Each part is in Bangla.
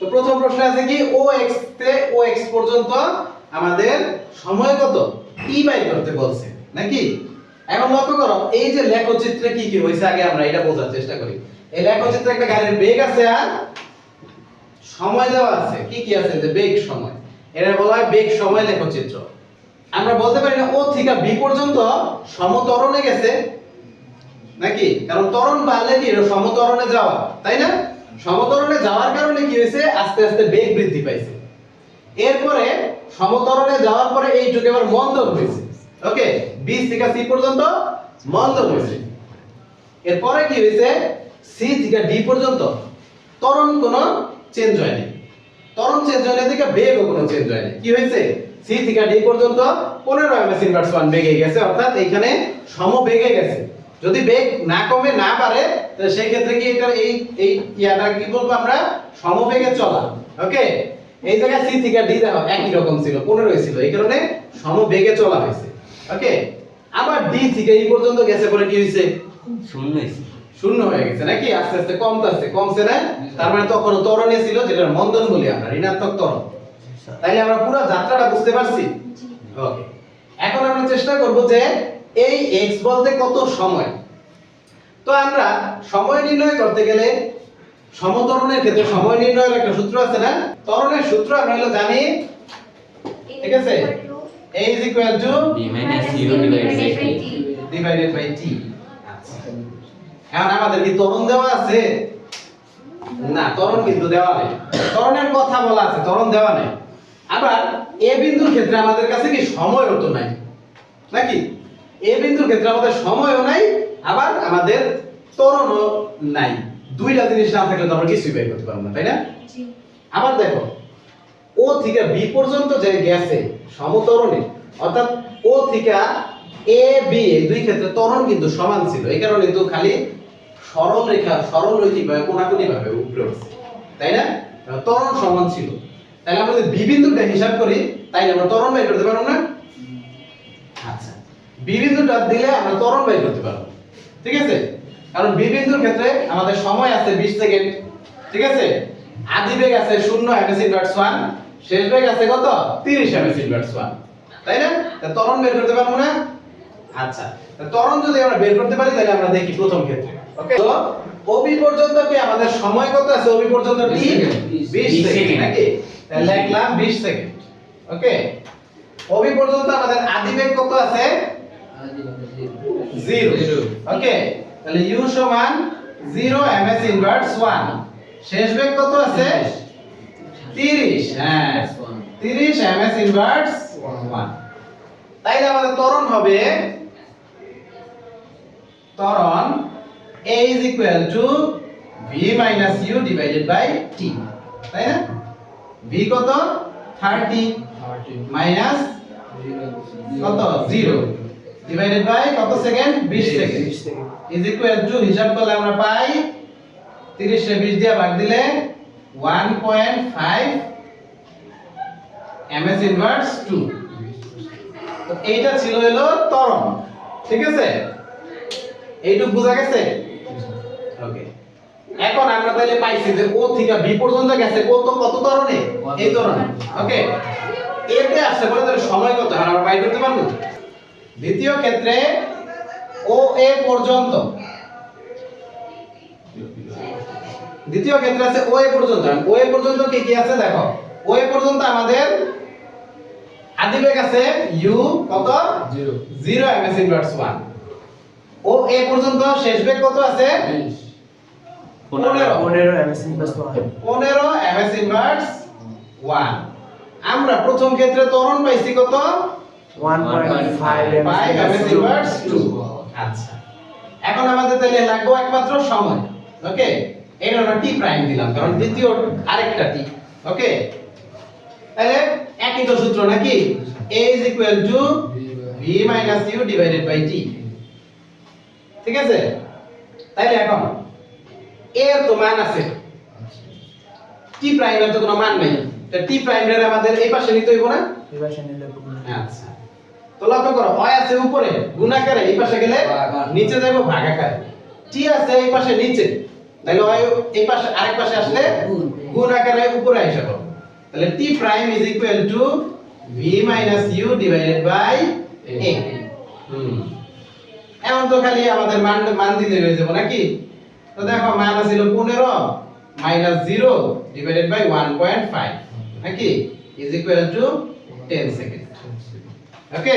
তো প্রথম প্রশ্ন আছে কি OX তে OX পর্যন্ত আমাদের সময় কত t বাই করতে বলছে নাকি। এখন লক্ষ্য করো এই যে লেখচিত্রে কি কি হইছে আগে আমরা এটা বোঝার চেষ্টা করি। এই লেখচিত্রে একটা গাড়ির বেগ আছে আর সময় দেওয়া আছে। কি কি আছে যে বেগ সময়, এটা বলা হয় বেগ সময় লেখচিত্র। আমরা বলতে পারি না ও থেকে বি পর্যন্ত সমত্বরণে গেছে নাকি, কারণ ত্বরণ বাড়লে কি সমত্বরণে যাওয়া, তাই না। সমত্বরণে যাওয়ার কারণে কি হয়েছে আস্তে আস্তে বেগ বৃদ্ধি পাইছে। এরপরে সমত্বরণে যাওয়ার পরে এইটুকু আবার মন্দন হয়েছে। ওকে, বি থেকে সি পর্যন্ত মন্দন হয়েছে। এরপরে কি হয়েছে সি থেকে ডি পর্যন্ত ত্বরণ কোনো চেঞ্জ হয়নি। ত্বরণ চেঞ্জ হয়নি থেকে বেগও কোনো চেঞ্জ হয়নি। কি হয়েছে সি থেকে ডি পর্যন্ত 15 ms ইনভার্স 1 বেগে গেছে, অর্থাৎ এখানে সমবেগে গেছে। যদি বেগ না কমে না বাড়ে তাহলে সেই ক্ষেত্রে কি এটা এই ইয়াটা কি বলবো আমরা সমবেগে চলা। ওকে, এই জায়গায় সি থেকে ডি দেখো একই রকম ছিল 15 ছিল, এই কারণে সমবেগে চলা হয়েছে। ওকে, আবার ডি থেকে এই পর্যন্ত গেছে পরে কি হয়েছে শূন্য হয়ে গেছে নাকি, আস্তে আস্তে কমছে না। তার মানে তখন ত্বরণে ছিল, যেটা মন্দন বলি আমরা, ঋণাত্মক ত্বরণ। তাইলে আমরা পুরো যাত্রাটা বুঝতে পারছি। ওকে, এখন আমরা চেষ্টা করব যে এই x বলতে কত সময়। তো আমরা সময় নির্ণয় করতে গেলে সমত্বরণের ক্ষেত্রে সময় নির্ণয়ের একটা সূত্র আছে না, ত্বরণের সূত্র আমরা হলো জানি, ঠিক আছে, a is equal to b minus u divided by t। এখন আমাদের কি ত্বরণ দেওয়া আছে? না, ত্বরণ কিন্তু দেওয়া নেই। ত্বরণের কথা বলা আছে, ত্বরণ দেওয়া নেই। আবার এ বিন্দুর ক্ষেত্রে আমাদের কাছে কি সময়ও তো নাই নাকি। এ বিন্দুর ক্ষেত্রে আমাদের সময়ও নাই, আবার আমাদের ত্বরণও নাই। দুইটা জিনিস না থাকলে তো আমরা কিছুই বের করতে পারবো না, তাই না। আবার দেখো ও থেকে বি পর্যন্ত যে গেছে সমত্বরণে, অর্থাৎ ও থেকে এ বি এই দুই ক্ষেত্রে ত্বরণ কিন্তু সমান ছিল। এই কারণে তো খালি সরল রেখা সরল রৈখিক ভাবে কোণাকুণি ভাবে উপরে উঠছে, তাই না। ত্বরণ সমান ছিল। তাহলে আমরা যদি বি বিন্দুটা হিসাব করি তাইলে আমরা ত্বরণ বের করতে পারবো না। আচ্ছা, বি বিন্দুটা দিলে আমরা ত্বরণ বের করতে পারবো, ঠিক আছে। কারণ বি বিন্দুর ক্ষেত্রে আমাদের সময় আছে 20 সেকেন্ড, ঠিক আছে। আদি বেগ আছে 0 ms ইনভার্স 1, শেষ বেগ আছে কত 30 ms ইনভার্স 1, তাই না। তা ত্বরণ বের করতে পারবো না। আচ্ছা, তা ত্বরণ যদি আমরা বের করতে পারি তাহলে আমরা দেখি প্রথম ক্ষেত্রে। ওকে, তো ওবি পর্যন্ত কি আমাদের সময় কত আছে? ওবি পর্যন্ত t 20 সেকেন্ড নাকি, তাহলে লিখলাম 20 সেকেন্ড। ওকে, ওবি পর্যন্ত আমাদের আদি বেগ কত আছে? 0। ওকে, তাহলে u সমান 0 ms ইনভার্স 1, শেষ বেগ কত আছে 30। হ্যাঁ, 30 ms ইনভার্স 1। তাইলে আমাদের ত্বরণ হবে ত্বরণ a is equal to v minus u divided by t, তাই না। v কত 30 minus কত 0 divided by কত second 20 second is equal to হিসাব করলে আমরা পাই 30 কে 20 দিয়ে ভাগ দিলে 1.5 ms ইনভার্স 2। তো এইটা ছিল হলো ত্বরণ, ঠিক আছে। এইটুকু বোঝা গেছে। ওকে, এখন আমরা তাহলে পাইছি যে ও থেকে বি পর্যন্ত গেছে কত ত্বরণে, এই ত্বরণে। ওকে, এতে আসছে বলে তাহলে সময় কত আমরা বাই করতে পারবো। দ্বিতীয় ক্ষেত্রে ও এ পর্যন্ত, দ্বিতীয় ক্ষেত্রে আছে ও এ পর্যন্ত। ও এ পর্যন্ত কি কি আছে দেখো। ও এ পর্যন্ত আমাদের আদি বেগ আছে u কত 0 ms ইনভার্স 1। ও এ পর্যন্ত শেষ বেগ কত আছে 15 ms ইনভার্স 1। 15 ms inverse 1। আমরা প্রথম ক্ষেত্রে ত্বরণ পাইছি কত 1.5 ms ইনভার্স 2। আচ্ছা, এখন আমাদের তাহলে লাগবে একমাত্র সময়। ওকে, এর আমরা t প্রাইম দিলাম কারণ দ্বিতীয় আরেকটা t। ওকে, তাহলে একই তো সূত্র নাকি, a is equal to v minus u divided by t, ঠিক আছে। তাইলে এখন এর তো মান আছে, t প্রাইম এর তো কোনো মান নেই, তা t প্রাইম এর আমাদের এই পাশে নিতে হইব না। এই পাশে নিলে আচ্ছা, তো লক্ষ্য করো হয় আছে উপরে গুণাকারে, এই পাশে গেলে নিচে যাবো ভাগাকারে। t আছে এই পাশে নিচে, তাহলে হয় এই পাশে আরেক পাশে আসলে গুণ আকারে উপরে আইসা করব তাহলে t prime is equal to v minus u divided by a এখন তো খালি আমাদের মান দিতে হয়ে যাবে নাকি তো দেখো মান ছিল 15 মাইনাস 0 ডিভাইডেড বাই 1.5 নাকি is equal to 10 second okay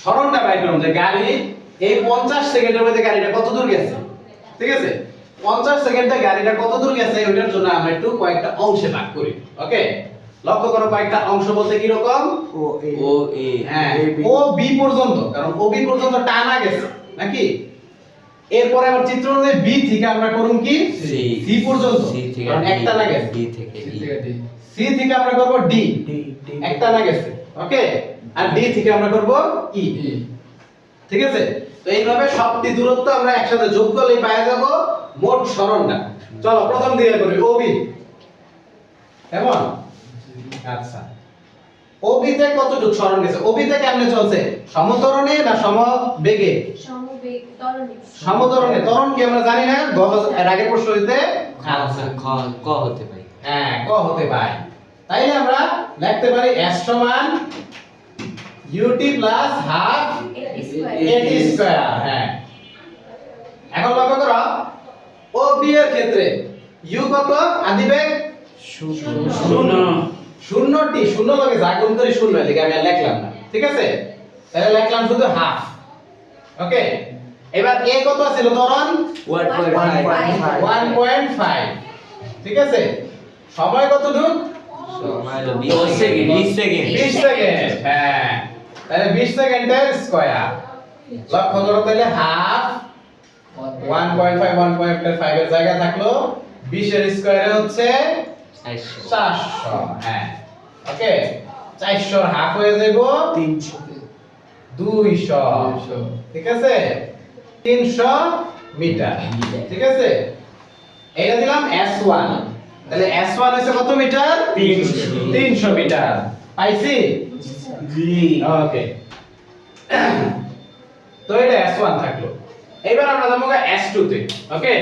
সরণটা বাইর করুন যে গাড়ি এই 50 সেকেন্ডের মধ্যে গাড়িটা কত দূর গেছে ঠিক আছে 50 সেকেন্ডে গাড়িটা কত দূর গেছে ওটার জন্য আমরা একটু কয়েকটা অংশে ভাগ করি ওকে লক্ষ্য করো কয়েকটা অংশ বলতে কি রকম ও এ হ্যাঁ ও বি পর্যন্ত কারণ ও বি পর্যন্ত টানা গেছে নাকি এরপরে আবার চিত্র অনুযায়ী বি থেকে আমরা করুম কি সি পর্যন্ত কারণ একটা না গেছে ডি থেকে ডি সি থেকে আমরা করব ডি ডি একটা না গেছে ওকে আর ডি থেকে আমরা করব ই ঠিক আছে তো এইভাবে সবটি দূরত্ব আমরা একসাথে যোগ করলেই পাওয়া যাব মোট সরণটা চলো প্রথম দিয়ে করি ওবি কেমন আচ্ছা ওবি তে কতটুকু সরণ গেছে ওবি তে কেমনে চলছে সমতরণে না সমবেগে সমবেগ ত্বরণে সমতরণে ত্বরণ কি আমরা জানি না এর আগের প্রশ্ন হইতে আচ্ছা ক হতে পারে হ্যাঁ ক হতে পারে তাইলে আমরা লিখতে পারি s সমান ut plus half at square হ্যাঁ এখন লক্ষ্য করো ও বি এর ক্ষেত্রে u কত আদিবেগ শূন্য শূন্যটি শূন্য লগে যা গুণ করি শূন্য এদিকে আমি আর লিখলাম না ঠিক আছে তাহলে লিখলাম শুধু হাফ ওকে এবার a কত ছিল ত্বরণ 1.5 ঠিক আছে সময় কত দূর সময় হলো 20 সেকেন্ড 20 সেকেন্ড 20 সেকেন্ড হ্যাঁ তাহলে 20 সেকেন্ডের স্কয়ার লক্ষ্য করো তাহলে হাফ 1.5 এর জায়গা থাকলো 20 এর স্কয়ারে হচ্ছে 400 হ্যাঁ ওকে 400 এর হাফ হয়ে যাইব 300 200 ঠিক আছে 300 মিটার ঠিক আছে এইটা দিলাম S1 তাহলে S1 হইছে কত মিটার 300 মিটার পাইছি জি ওকে তো এটা S1 থাকলো এবার আমরা যাবো S2 তে ওকে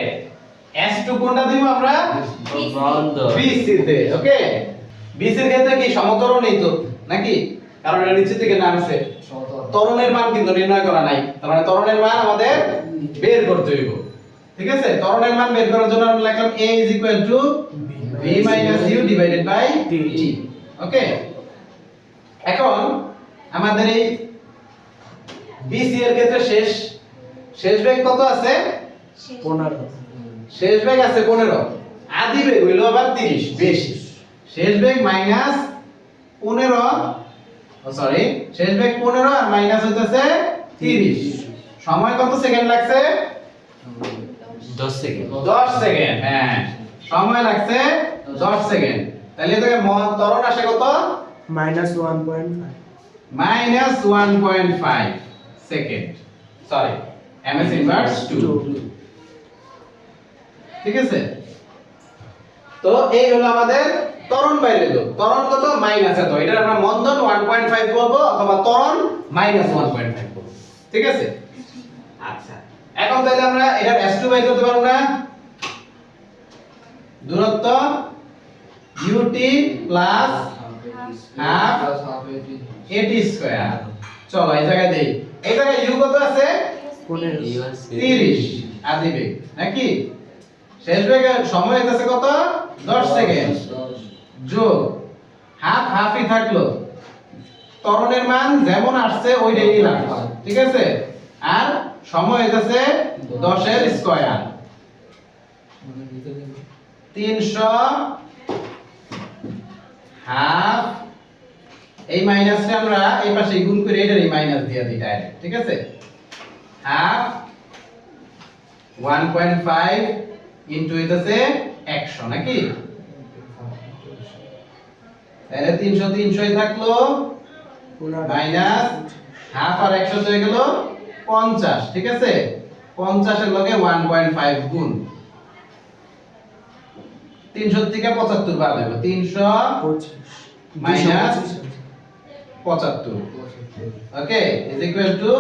S2 কোনটা দিব আমরা বন্ধ BC তে ওকে BC এর ক্ষেত্রে কি সমতরণই তো নাকি কারণ এটা নিচে থেকে নামছে ত্বরণের মান কিন্তু নির্ণয় করা নাই তার মানে ত্বরণের মান আমাদের বের করতে হইব ঠিক আছে ত্বরণের মান বের করার জন্য আমরা লিখলাম a v u divided by t okay এখন আমাদের এই BC এর ক্ষেত্রে শেষ বেগ কত আছে 15 শেষ বেগ আছে 15 আদি বেগ হইলো আবার 30 বেশি শেষ বেগ মাইনাস 15 সরি শেষ বেগ 15 আর মাইনাস হইতাছে 30 সময় কত সেকেন্ড লাগছে 10 সেকেন্ড 10 সেকেন্ড হ্যাঁ সময় লাগছে 10 সেকেন্ড তাহলে এটাকে ত্বরণ আসে কত -1.5 minus 1.5 second sorry ms inverse 2 ঠিক আছে তো এই হলো আমাদের ত্বরণ বাইরে হলো ত্বরণ কত মাইনাস এত এটা আমরা মন্দন 1.5 করব অথবা ত্বরণ -1.5 করব ঠিক আছে আচ্ছা এখন তাহলে আমরা এটার s2 বের করতে পারবো না দূরত্ব ut plus half at square চলো এই জায়গায় দেই এই জায়গায় u কত আছে 30 আদি বেগ নাকি শেষ বেগের সময় হইতাছে কত 10 সেকেন্ড যোগ হাফ হাফই থাকলো ত্বরণের মান যেমন আসছে ওইটাই নিলাম ঠিক আছে আর সময় হইতাছে 10 এর স্কয়ার 300 হাফ এই মাইনাসটা আমরা এই পাশে গুণ করে এটার এই মাইনাস দিয়ে দিই ডাইরেক্ট ঠিক আছে হাফ 1.5 ইনটু হইতাছে 100 নাকি তাহলে 300 300ই থাকলো মাইনাস হাফ আর 100 হয়ে গেল 50 ঠিক আছে 50 এর লগে 1.5 গুণ 300 থেকে 75 বাদ দেব 300 minus 75 okay is equal to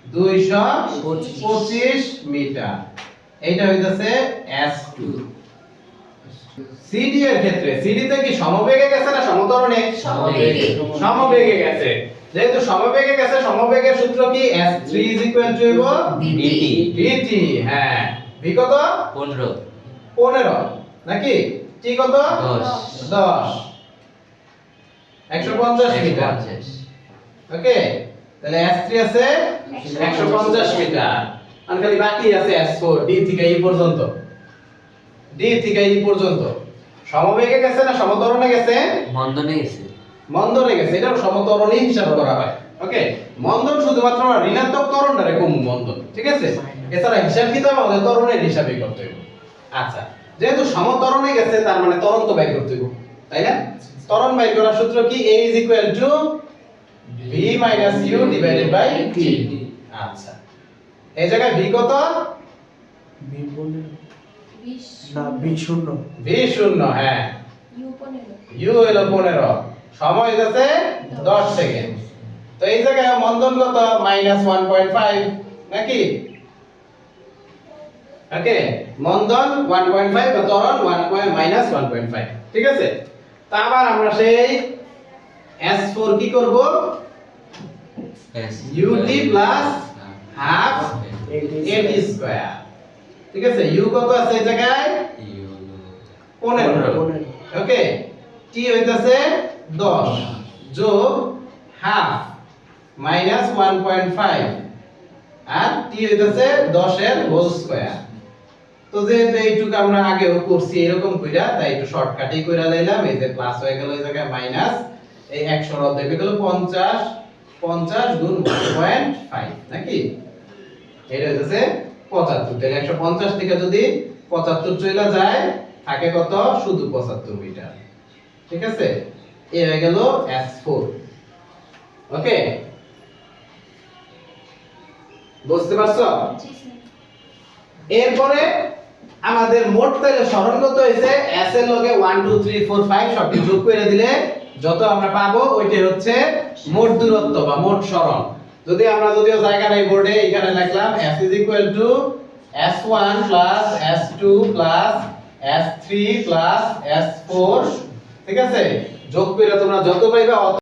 225 metre এইটা হইতাছে S2। CD এর ক্ষেত্রে CD তে কি সমবেগে গেছে না সমতরণে? সমবেগে। সমবেগে গেছে। যেহেতু সমবেগে গেছে, সমবেগের সূত্র কি? S3 dt dt। হ্যাঁ, v কত? 15 15 নাকি? t কত? 10 10 150 মিটার। 150 ওকে, তাহলে S3 আছে 150 মিটার। আর খালি বাকি আছে S4 d থেকে e পর্যন্ত। d থেকে e পর্যন্ত সমবেগে গেছে না সমতরণে গেছে? মন্দনে গেছে মন্দনে গেছে। এটা সমতরণই হিসাব করা হয়। ওকে, মন্দন শুধুমাত্র আমরা ঋণাত্মক ত্বরণটারে কম মন্দন, ঠিক আছে? এছাড়া হিসাব কিতাব আমাদের ত্বরণের হিসাবই করতে হবে। আচ্ছা, যেহেতু সমতরণে গেছে তার মানে ত্বরণ তো বের করতে হবে, তাই না? ত্বরণ বের করার সূত্র কি? A v u divided by t। আচ্ছা, এই জায়গায় v কত? B 15 না B 0 v 0। হ্যাঁ, u হলো 15, সময় হইতাছে 10 সেকেন্ড। তো এই জায়গায় মন্দন কত? -1.5 নাকি? ওকে, মন্দন 1.5 বা ত্বরণ -1.5, ঠিক আছে? তো আবার আমরা সেই S4 কি করব? ut plus half at square, ঠিক আছে? u কত আছে এই জায়গায়? 15। 15 ওকে, t হইতাছে 10 যোগ হাফ -1.5 আর t হইতাছে 10 এর হোল স্কয়ার। তো যেহেতু এইটুকু আমরা আগেও করছি এরকম কইরা, তাই একটু শর্টকাটই কইরা লইলাম। এই যে প্লাস হয়ে গেল, এই জায়গায় মাইনাস, এই 100 এর অর্ধেক হয়ে গেল 50 50 গুণ 1.5 নাকি? এটা হইতাছে 75। তাহলে 150 থেকে যদি 75 চলে যায় থাকে কত? শুধু 75 মিটার, ঠিক আছে? এই হয়ে গেল S4। ওকে, বুঝতে পারছো? এরপরে আমাদের মোট তাহলে সরণ কত হইছে? S এর লগে 1 2 3 4 5 সবটি যোগ করে দিলে যত আমরা পাবো ওইটাই হচ্ছে মোট দূরত্ব বা মোট সরণ। যদি আমরা যদিও জায়গা নাই বোর্ডে, এখানে লিখলাম S S1 S2 S3 S4, ঠিক আছে? যোগ করে তোমরা যত পাইবা